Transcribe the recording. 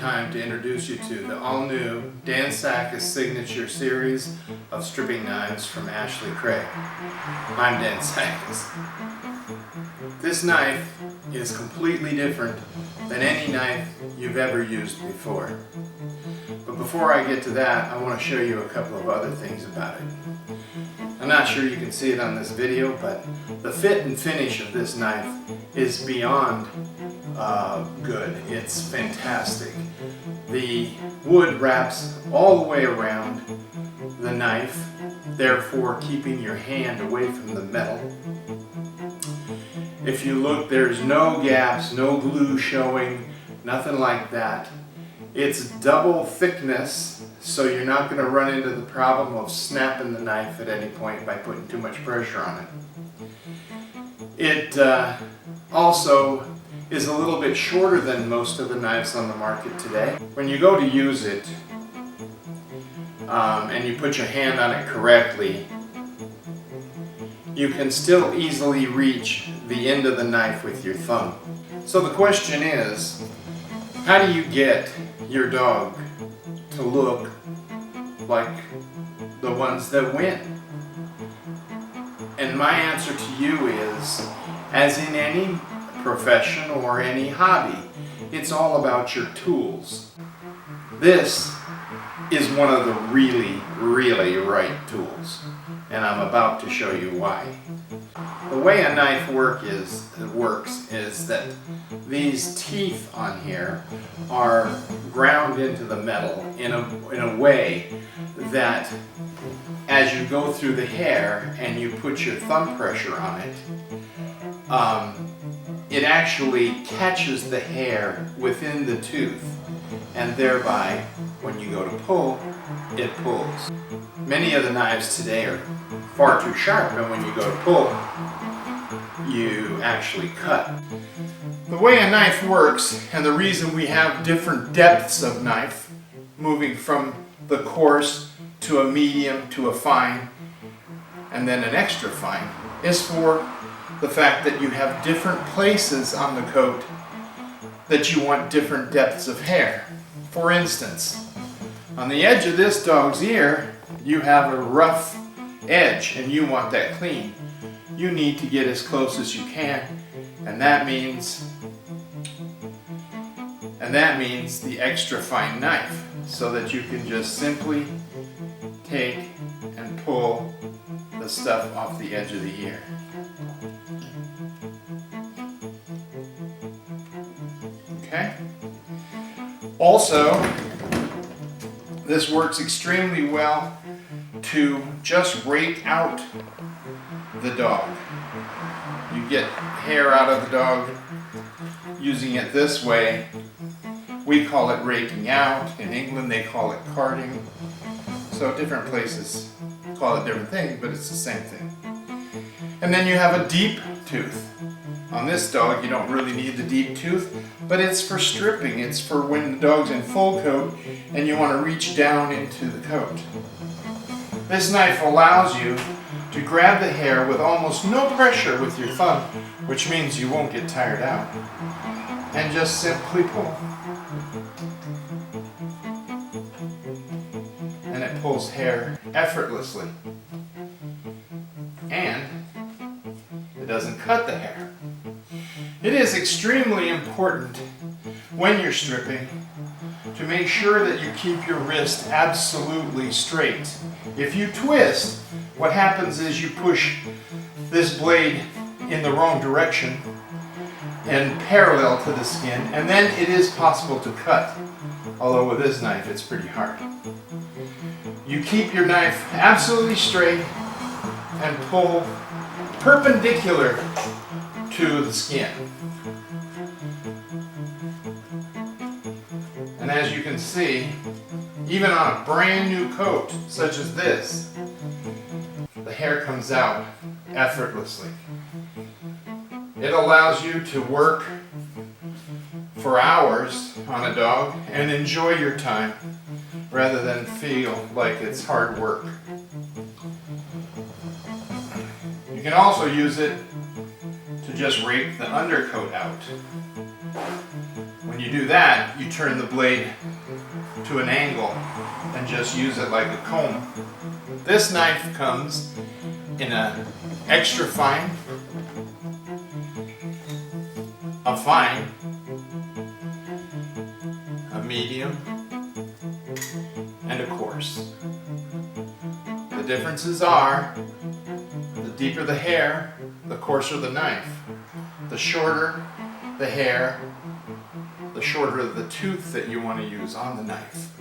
time to introduce you to the all-new Dan Sackos signature series of stripping knives from Ashley Craig. I'm Dan Sackos. This knife is completely different than any knife you've ever used before. But before I get to that, I want to show you a couple of other things about it. I'm not sure you can see it on this video, but the fit and finish of this knife is beyond good. It's fantastic. The wood wraps all the way around the knife, therefore keeping your hand away from the metal. If you look, there's no gaps, no glue showing, nothing like that. It's double thickness, so you're not going to run into the problem of snapping the knife at any point by putting too much pressure on it. It also is a little bit shorter than most of the knives on the market today. When you go to use it and you put your hand on it correctly, you can still easily reach the end of the knife with your thumb. So the question is, how do you get your dog to look like the ones that win? And my answer to you is, as in any profession or any hobby, it's all about your tools. This is one of the really, really right tools, and I'm about to show you why. The way a knife works is that these teeth on here are ground into the metal in a way that as you go through the hair and you put your thumb pressure on it, it actually catches the hair within the tooth, and thereby when you go to pull, it pulls. Many of the knives today are far too sharp, and when you go to pull, you actually cut. The way a knife works, and the reason we have different depths of knife, moving from the coarse to a medium to a fine, and then an extra fine, is for the fact that you have different places on the coat that you want different depths of hair. For instance, on the edge of this dog's ear, you have a rough edge and you want that clean. You need to get as close as you can, and that means the extra fine knife, so that you can just simply take and pull the stuff off the edge of the ear. Okay? Also, this works extremely well to just rake out the dog. You get hair out of the dog using it this way. We call it raking out. In England they call it carding. So different places call it different things, but it's the same thing. And then you have a deep tooth. On this dog you don't really need the deep tooth, but it's for stripping. It's for when the dog's in full coat and you want to reach down into the coat. This knife allows you to grab the hair with almost no pressure with your thumb, which means you won't get tired out, and just simply pull. And it pulls hair effortlessly. And it doesn't cut the hair. It is extremely important when you're stripping to make sure that you keep your wrist absolutely straight. If you twist, what happens is you push this blade in the wrong direction and parallel to the skin, and then it is possible to cut. Although with this knife it's pretty hard. You keep your knife absolutely straight and pull perpendicular to the skin. And as you can see, even on a brand new coat such as this, the hair comes out effortlessly. It allows you to work for hours on a dog and enjoy your time rather than feel like it's hard work. You can also use it to just rake the undercoat out. When When you do that, you turn the blade to an angle and just use it like a comb. This knife comes in an extra fine, a fine, a medium, and a coarse. The differences are, the deeper the hair, the coarser the knife. The shorter the hair, the shorter the tooth that you want to use on the knife.